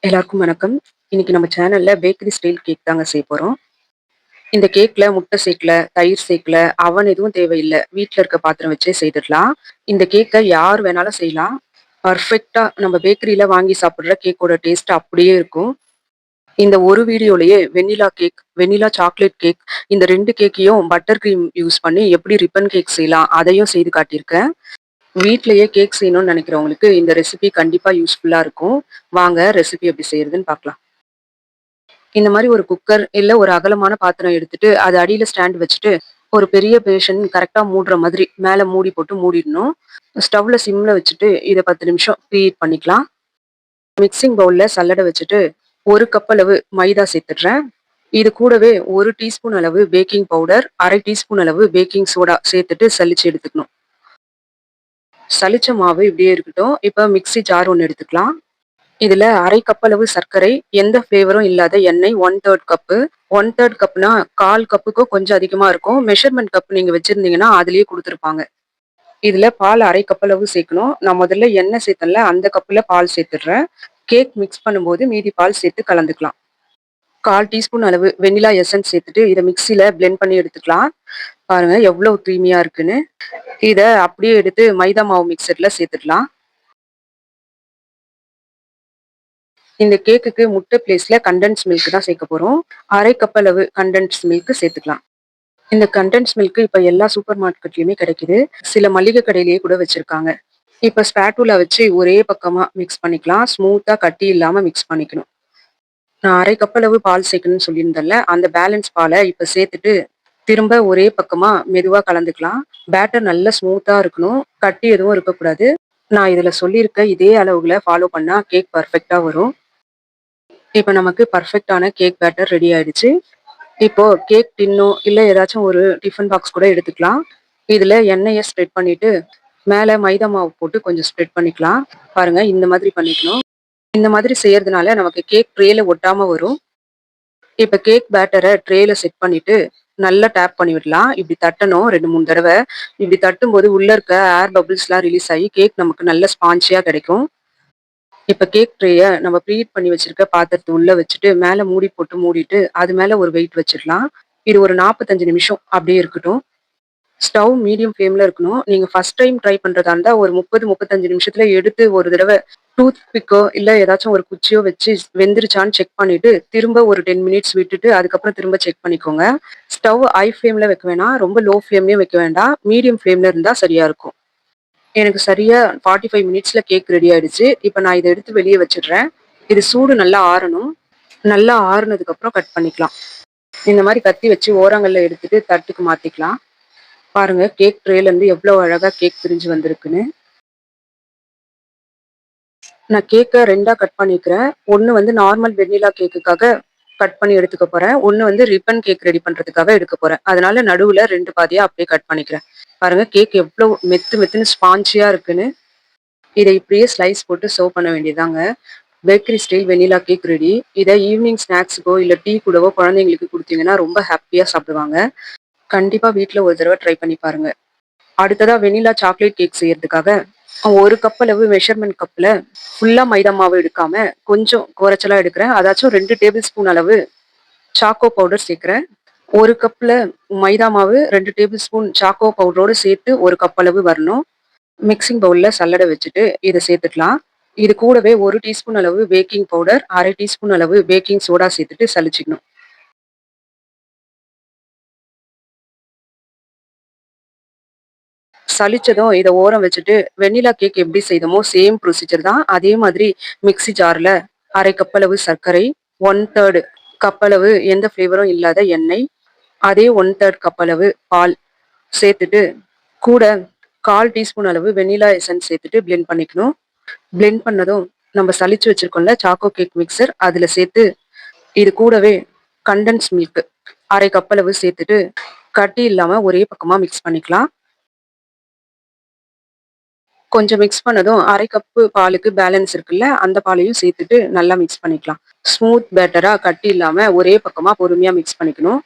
எல்லாருக்கும் வணக்கம். இன்னைக்கு நம்ம சேனல்ல பேக்கரி ஸ்டைல் கேக் தாங்க செய்ய போறோம். இந்த கேக்ல முட்டை சேர்க்கல, தயிர் சேர்க்கல, அவன் எதுவும் தேவையில்ல. வீட்ல இருக்க பாத்திரம் வச்சே செய்துடலாம். இந்த கேக்க யார் வேணாலும் செய்யலாம். பர்ஃபெக்ட்டா நம்ம பேக்கரியில வாங்கி சாப்பிடுற கேக்கோட டேஸ்ட் அப்படியே இருக்கும். இந்த ஒரு வீடியோலயே vanilla cake, vanilla chocolate cake இந்த 2 கேக்கையும் பட்டர் கிரீம் யூஸ் பண்ணி எப்படி ரிப்பன் கேக் செய்யலாம் அதையும் செய்து காட்டியிருக்கேன். வீட்லயே கேக் செய்யணும்னு நினைக்கிறவங்களுக்கு இந்த ரெசிபி கண்டிப்பா யூஸ்ஃபுல்லா இருக்கும். வாங்க ரெசிபி எப்படி செய்யறதுன்னு பார்க்கலாம். இந்த மாரி ஒரு குக்கர், இல்ல ஒரு அகலமான பாத்திரம் எடுத்துட்டு, அது அடியில ஸ்டாண்ட் வச்சுட்டு, ஒரு பெரிய பேஷன் கரெக்ட்டா மூடுற மாதிரி மேல மூடி போட்டு மூடிடணும். ஸ்டவ்ல சிம்ல வச்சுட்டு, இத 10 நிமிஷம் ப்ரீஹீட் பண்ணிக்கலாம். மிக்ஸிங் பவுல்ல சல்லட வச்சுட்டு, 1 கப் அளவு மைதா சேர்த்துடுறேன். இது கூடவே 1 டீஸ்பூன் அளவு பேக்கிங் பவுடர், 1/2 டீஸ்பூன் அளவு பேக்கிங் சோடா சேர்த்துட்டு சலிச்சு எடுத்துக்கணும். சலிச்ச மாவு இப்படியே இருக்கட்டும். இப்ப மிக்ஸி ஜார் ஒண்ணு எடுத்துக்கலாம். இதுல 1/2 கப் அளவு சர்க்கரை, எந்த ஃப்ளேவரும் இல்லாத எண்ணெய் 1/3 கப்பு. 1/3 கப்னா 1/4 கப்புக்கும் கொஞ்சம் அதிகமா இருக்கும். மெஷர்மென்ட் கப் நீங்க வச்சிருந்தீங்கன்னா அதிலேயே குடுத்துருப்பாங்க. இதுல பால் 1/2 கப் அளவு சேர்க்கணும். நான் முதல்ல எண்ணெய் சேர்த்தேன்ல, அந்த கப்ல பால் சேர்த்துடுறேன். கேக் மிக்ஸ் பண்ணும்போது மீதி பால் சேர்த்து கலந்துக்கலாம். 1/4 டீஸ்பூன் அளவு வெண்ணிலா எசன்ஸ் சேர்த்துட்டு இத மிக்ஸில பிளெண்ட் பண்ணி எடுத்துக்கலாம். பாருங்க எவ்வளவு கிரீமியா இருக்குன்னு. இத அப்படியே எடுத்து மைதா மாவு மிக்ஸர்ல சேர்த்துடலாம். இந்த கேக்குக்கு முட்டை பிளேஸ்ல கண்டென்ஸ் மில்க் தான் சேர்க்க போறோம். 1/2 கப் அளவு கண்டென்ஸ் மில்க் சேர்த்துக்கலாம். இந்த கண்டென்ஸ் மில்க் இப்ப எல்லா சூப்பர் மார்க்கெட்லயுமே கிடைக்குது. சில மளிகை கடையிலேயே கூட வச்சிருக்காங்க. இப்ப ஸ்பேட்டூலா வச்சு ஒரே பக்கமா மிக்ஸ் பண்ணிக்கலாம். ஸ்மூத்தா கட்டி இல்லாம மிக்ஸ் பண்ணிக்கணும். நான் 1/2 கப் அளவு பால் சேர்க்கணும்னு சொல்லியிருந்தேன்ல, அந்த பேலன்ஸ் பாலை இப்ப சேர்த்துட்டு திரும்ப ஒரே பக்கமா மெதுவா கலந்துக்கலாம். பேட்டர் நல்லா ஸ்மூத்தா இருக்கணும். கட்டி எதுவும் இருக்கக்கூடாது. நான் இதுல சொல்லியிருக்க இதே அளவுகளை ஃபாலோ பண்ணா கேக் பர்ஃபெக்ட்டா வரும். இப்ப நமக்கு பர்ஃபெக்ட்டான கேக் பேட்டர் ரெடி ஆயிடுச்சு. இப்போ கேக் டின்னோ இல்ல ஏதாச்சும் ஒரு டிஃபன் பாக்ஸ் கூட எடுத்துக்கலாம். இதுல எண்ணெய ஸ்ப்ரெட் பண்ணிட்டு மேல மைதா மாவு போட்டு கொஞ்சம் ஸ்ப்ரெட் பண்ணிக்கலாம். பாருங்க இந்த மாதிரி பண்ணிக்கணும். இந்த மாதிரி செய்யறதுனால நமக்கு கேக் ட்ரேல ஒட்டாம வரும். இப்ப கேக் பேட்டரை ட்ரேல செட் பண்ணிட்டு நல்லா டேப் பண்ணி விடலாம். இப்படி தட்டணும் 2, 3 தடவை. இப்படி தட்டும்போது உள்ள இருக்க ஏர் பபிள்ஸ்லாம் ரிலீஸ் ஆகி கேக் நமக்கு நல்ல ஸ்பான்ஜியா கிடைக்கும். இப்ப கேக் ட்ரேய நம்ம ப்ரீஹீட் பண்ணி வச்சிருக்க பாத்திரத்து உள்ள வச்சுட்டு மேல மூடி போட்டு மூடிட்டு அது மேல ஒரு வெயிட் வச்சிடலாம். இது ஒரு 45 நிமிஷம் அப்படியே இருக்கட்டும். ஸ்டவ் மீடியம் ஃப்ளேம்ல இருக்கணும். நீங்க ஃபர்ஸ்ட் டைம் ட்ரை பண்றதா இருந்தா ஒரு 30, 35 நிமிஷத்துல எடுத்து ஒரு தடவை டூத் பிக்கோ இல்ல ஏதாச்சும் ஒரு குச்சியோ வச்சு வெந்துருச்சான்னு செக் பண்ணிட்டு திரும்ப ஒரு 10 மினிட்ஸ் விட்டுட்டு அதுக்கப்புறம் திரும்ப செக் பண்ணிக்கோங்க. ஸ்டவ் ஹை ஃப்ளேம்ல வைக்க வேணாம். ரொம்ப லோ ஃப்ளேம்லயும் வைக்க வேண்டாம். மீடியம் ஃப்ளேம்ல இருந்தா சரியா இருக்கும். எனக்கு சரியா 45 மினிட்ஸ்ல கேக் ரெடி ஆயிடுச்சு. இப்ப நான் இத எடுத்து வெளிய வச்சுடுறேன். இது சூடு நல்லா ஆறணும். நல்லா ஆறுனதுக்கு அப்புறம் கட் பண்ணிக்கலாம். இந்த மாரி கத்தி வச்சு ஓரங்கள்ல எடுத்துட்டு தட்டுக்கு மாத்திக்கலாம். பாருங்க கேக் ட்ரேல இருந்து எவ்வளவு அழகா கேக் பிரிஞ்சு வந்திருக்குன்னு. நான் கேக்க 2ஆ கட் பண்ணிக்கிறேன். ஒண்ணு வந்து நார்மல் வெண்ணிலா கேக்குக்காக கட் பண்ணி எடுத்துக்க போறேன். ஒண்ணு வந்து ரிப்பன் கேக் ரெடி பண்றதுக்காக எடுக்க போறேன். அதனால நடுவுல 2 பாதியா அப்படியே கட் பண்ணிக்கிறேன். பாருங்க கேக் எவ்வளவு மெத்து மெத்துன்னு ஸ்பான்ஜியா இருக்குன்னு. இத இப்படியே ஸ்லைஸ் போட்டு சர்வ் பண்ண வேண்டியதாங்க. Bakery style vanilla cake ready. இத ஈவினிங் ஸ்நாக்ஸுக்கோ இல்ல டீ கூடவோ குழந்தைங்களுக்கு குடுத்தீங்கன்னா ரொம்ப ஹாப்பியா சாப்பிடுவாங்க. கண்டிப்பா வீட்ல ஒரு தடவை ட்ரை பண்ணி பாருங்க. அடுத்ததா வெண்ணிலா சாக்லேட் கேக் செய்யறதுக்காக 1 கப் அளவு மெஷர்மென்ட் கப்ல ஃபுல்லா மைதா மாவு எடுக்காம கொஞ்சம் குறைச்சலா எடுக்கிறேன். அதாச்சும் 2 டேபிள் ஸ்பூன் அளவு சாக்கோ பவுடர் சேர்க்கிறேன். 1 கப்ல மைதா மாவு 2 டேபிள் ஸ்பூன் சாக்கோ பவுடரோட சேர்த்து 1 கப் அளவு வரணும். மிக்ஸிங் பவுல்ல சல்லட வச்சுட்டு இத சேர்த்துக்கலாம். இது கூடவே 1 டீஸ்பூன் அளவு பேக்கிங் பவுடர், 1/2 டீஸ்பூன் அளவு பேக்கிங் சோடா சேர்த்துட்டு சலிச்சுக்கணும். சலிச்சதும் இத ஓரம் வச்சுட்டு வெண்ணிலா கேக் எப்படி செய்தோமோ சேம் ப்ரொசீஜர் தான். அதே மாதிரி மிக்ஸி ஜார்ல 1/2 கப் அளவு சர்க்கரை, 1/3 கப் அளவு எந்த ஃப்ளேவரும் இல்லாத எண்ணெய், அதே 1/3 கப் அளவு பால் சேர்த்துட்டு கூட 1/4 டீஸ்பூன் அளவு வெண்ணிலா எசன்ஸ் சேர்த்துட்டு பிளெண்ட் பண்ணிக்கணும். பிளெண்ட் பண்ணதும் நம்ம சலிச்சு வச்சிருக்கோம்ல சாக்கோ கேக் மிக்சர் அதுல சேர்த்து இது கூடவே கண்டென்ஸ் மில்க் 1/2 கப் அளவு சேர்த்துட்டு கட்டி இல்லாம ஒரே பக்கமா மிக்ஸ் பண்ணிக்கலாம். கொஞ்சம் மிக்ஸ் பண்ணதும் 1/2 கப்பு பாலுக்கு பேலன்ஸ் இருக்குல்ல அந்த பாலையும் சேர்த்துட்டு நல்லா மிக்ஸ் பண்ணிக்கலாம். ஸ்மூத் பேட்டரா கட்டி இல்லாம ஒரே பக்கமா பொறுமையா மிக்ஸ் பண்ணிக்கணும்.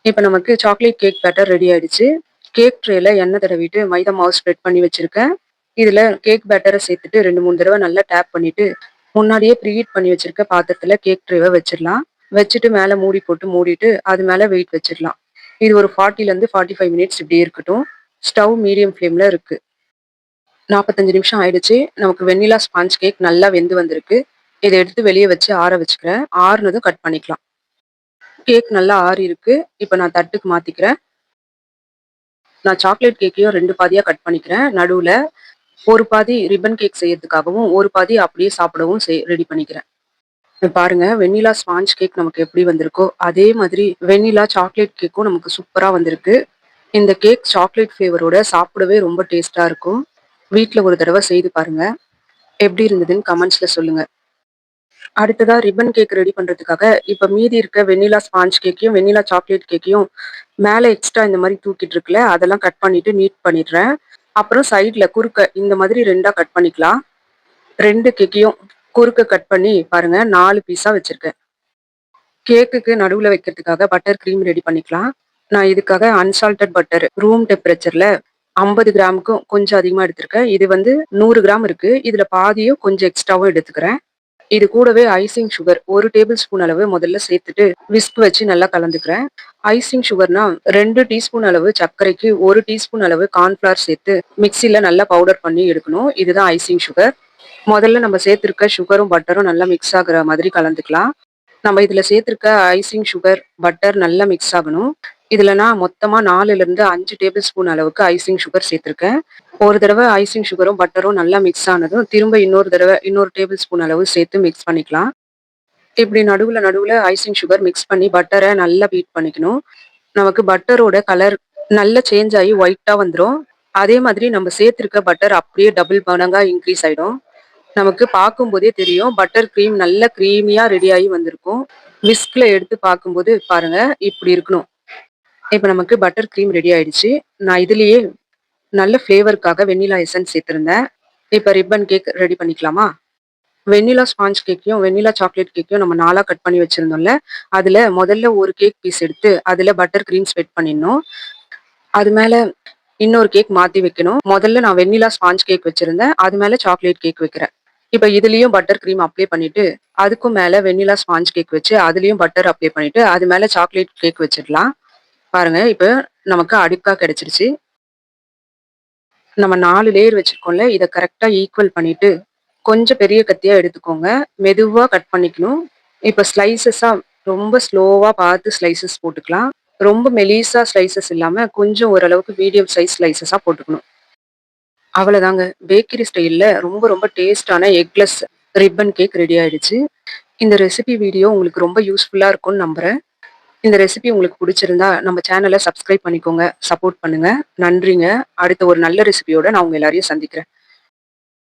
இப்ப நமக்கு சாக்லேட் கேக் பேட்டர் ரெடி ஆயிடுச்சு. கேக் ட்ரேல எண்ணெய் தடவிட்டு மைதா மாவு ஸ்ப்ரெட் பண்ணி வச்சிருக்கேன். இதுல கேக் பேட்டரை சேர்த்துட்டு 2, 3 தடவை நல்லா டேப் பண்ணிட்டு முன்னாடியே ப்ரீஹீட் பண்ணி வச்சிருக்க பாத்திரத்துல கேக் ட்ரேவ வச்சிடலாம். வச்சுட்டு மேல மூடி போட்டு மூடிட்டு அது மேல வெயிட் வச்சிடலாம். இது ஒரு 40ல இருந்து 45 மினிட்ஸ் இப்படியே இருக்கட்டும். ஸ்டவ் மீடியம் ஃப்ளேம்ல இருக்கு. 45 நிமிஷம் ஆயிடுச்சு. நமக்கு வெண்ணிலா ஸ்பாஞ்ச் கேக் நல்லா வெந்து வந்திருக்கு. இத எடுத்து வெளிய வச்சு ஆற வச்சுக்கிறேன். ஆறுனதும் கட் பண்ணிக்கலாம். கேக் நல்லா ஆறியிருக்கு. இப்ப நான் தட்டுக்கு மாத்திக்கிறேன். நான் சாக்லேட் கேக்கையும் 2 பாதியா கட் பண்ணிக்கிறேன். நடுவுல ஒரு பாதி ரிப்பன் கேக் செய்யறதுக்காகவும், ஒரு பாதி அப்படியே சாப்பிடவும் ரெடி பண்ணிக்கிறேன். இப்ப பாருங்க வெண்ணிலா ஸ்பாஞ்ச் கேக் நமக்கு எப்படி வந்திருக்கோ, அதே மாதிரி வெண்ணிலா சாக்லேட் கேக்கும் நமக்கு சூப்பரா வந்திருக்கு. இந்த கேக் சாக்லேட் ஃப்ளேவரோட சாப்பிடவே ரொம்ப டேஸ்ட்டா இருக்கும். வீட்ல ஒரு தடவ செய்து பாருங்க. எப்படி இருந்ததுன்னு கமெண்ட்ஸ்ல சொல்லுங்க. அடுத்ததா ரிப்பன் கேக் ரெடி பண்றதுக்காக, இப்ப மீதி இருக்க வெண்ணிலா ஸ்பாஞ்ச் கேக்கையும், வெண்ணிலா சாக்லேட் கேக்கையும் மேல எக்ஸ்ட்ரா இந்த மாரி தூக்கிட்டு இருக்குல்ல, அதெல்லாம் கட் பண்ணிட்டு நீட் பண்ணிடுறேன். அப்புறம் சைட்ல குறுக்க இந்த மாதிரி 2ஆ கட் பண்ணிக்கலாம். 2 கேக்கையும் குறுக்க கட் பண்ணி பாருங்க 4 பீஸா வச்சிருக்கேன். கேக்குக்கு நடுவுல வைக்கிறதுக்காக பட்டர் கிரீம் ரெடி பண்ணிக்கலாம். நான் இதுக்காக அன்சால்டட் பட்டர் ரூம் டெம்பரேச்சர்ல 50 கிராமுக்கும் கொஞ்சம் அதிகமா எடுத்திருக்கேன். இது வந்து 100 கிராம் இருக்கு. இதுல பாதியும் கொஞ்சம் எக்ஸ்ட்ராவும் எடுத்துக்கிறேன். இது கூடவே ஐசிங் சுகர் 1 டேபிள் ஸ்பூன் அளவு முதல்ல சேர்த்துட்டு விஸ்க் வச்சு நல்லா கலந்துக்கிறேன். ஐசிங் சுகர்னா 2 டீஸ்பூன் அளவு சர்க்கரைக்கு 1 டீஸ்பூன் அளவு கார்ன்ஃபிளவர் சேர்த்து மிக்ஸில நல்லா பவுடர் பண்ணி எடுக்கணும். இதுதான் ஐசிங் சுகர். முதல்ல நம்ம சேர்த்திருக்க சுகரும் பட்டரும் நல்லா மிக்ஸ் ஆகுற மாதிரி கலந்துக்கலாம். நம்ம இதுல சேர்த்திருக்க ஐசிங் சுகர், பட்டர் நல்லா மிக்ஸ் ஆகணும். இதுல நான் மொத்தமா 4ல இருந்து 5 டேபிள் ஸ்பூன் அளவுக்கு ஐசிங் சுகர் சேர்த்திருக்கேன். ஒரு தடவை ஐசிங் சுகரும் பட்டரும் நல்லா மிக்ஸ் ஆனதும் திரும்ப இன்னொரு தடவை இன்னொரு டேபிள் ஸ்பூன் அளவு சேர்த்து மிக்ஸ் பண்ணிக்கலாம். இப்படி நடுவுல நடுவுல ஐசிங் சுகர் மிக்ஸ் பண்ணி பட்டரை நல்லா பீட் பண்ணிக்கணும். நமக்கு பட்டரோட கலர் நல்லா சேஞ்ச் ஆகி ஒயிட்டா வந்துடும். அதே மாதிரி நம்ம சேர்த்திருக்க பட்டர் அப்படியே டபுள் மடங்கா இன்க்ரீஸ் ஆயிடும். நமக்கு பார்க்கும்போதே தெரியும் பட்டர் கிரீம் நல்ல கிரீமியா ரெடி ஆகி வந்திருக்கும். விஸ்க்ல எடுத்து பார்க்கும்போது பாருங்க இப்படி இருக்கணும். இப்ப நமக்கு பட்டர் கிரீம் ரெடி ஆயிடுச்சு. நான் இதுலயே நல்ல ஃப்ளேவருக்காக வெண்ணிலா எசன்ஸ் சேர்த்திருந்தேன். இப்ப ரிப்பன் கேக் ரெடி பண்ணிக்கலாமா? வெண்ணிலா ஸ்பாஞ்ச் கேக்கையும் வெண்ணிலா சாக்லேட் கேக்கையும் நம்ம 4ஆ கட் பண்ணி வச்சிருந்தோம்ல, அதுல முதல்ல ஒரு கேக் பீஸ் எடுத்து அதுல பட்டர் கிரீம் ஸ்ப்ரெட் பண்ணிடணும். அது மேல இன்னொரு கேக் மாத்தி வைக்கணும். முதல்ல நான் வெண்ணிலா ஸ்பாஞ்ச் கேக் வச்சிருந்தேன். அது மேல சாக்லேட் கேக் வைக்கிறேன். இப்ப இதுலயும் பட்டர் கிரீம் அப்ளை பண்ணிட்டு அதுக்கும் மேல வெண்ணிலா ஸ்பாஞ்ச் கேக் வச்சு அதுலயும் பட்டர் அப்ளை பண்ணிட்டு அது மேல சாக்லேட் கேக் வச்சிடலாம். பாருங்க இப்ப நமக்கு அடுக்கா கிடைச்சிருச்சு. நம்ம 4 லேயர் வச்சிருக்கோம்ல, இத கரெக்ட்டா ஈக்குவல் பண்ணிட்டு கொஞ்சம் பெரிய கத்தியா எடுத்துக்கோங்க. மெதுவா கட் பண்ணிக்கணும். இப்ப ஸ்லைசஸா ரொம்ப ஸ்லோவா பார்த்து ஸ்லைசஸ் போட்டுக்கலாம். ரொம்ப மெலிசா ஸ்லைசஸ் இல்லாம கொஞ்சம் ஓரளவுக்கு மீடியம் சைஸ் ஸ்லைசஸா போட்டுக்கணும். அவ்வளவுதாங்க. பேக்கரி ஸ்டைல்ல ரொம்ப ரொம்ப டேஸ்டான எக்லெஸ் ரிப்பன் கேக் ரெடி ஆயிடுச்சு. இந்த ரெசிபி வீடியோ உங்களுக்கு ரொம்ப யூஸ்ஃபுல்லா இருக்கும்னு நம்புறேன். இந்த ரெசிபி உங்களுக்கு பிடிச்சிருந்தா நம்ம சேனலை சப்ஸ்கிரைப் பண்ணிக்கோங்க. சப்போர்ட் பண்ணுங்க. நன்றிங்க. அடுத்த ஒரு நல்ல ரெசிபியோட நான் உங்க எல்லாரையும் சந்திக்கிறேன்.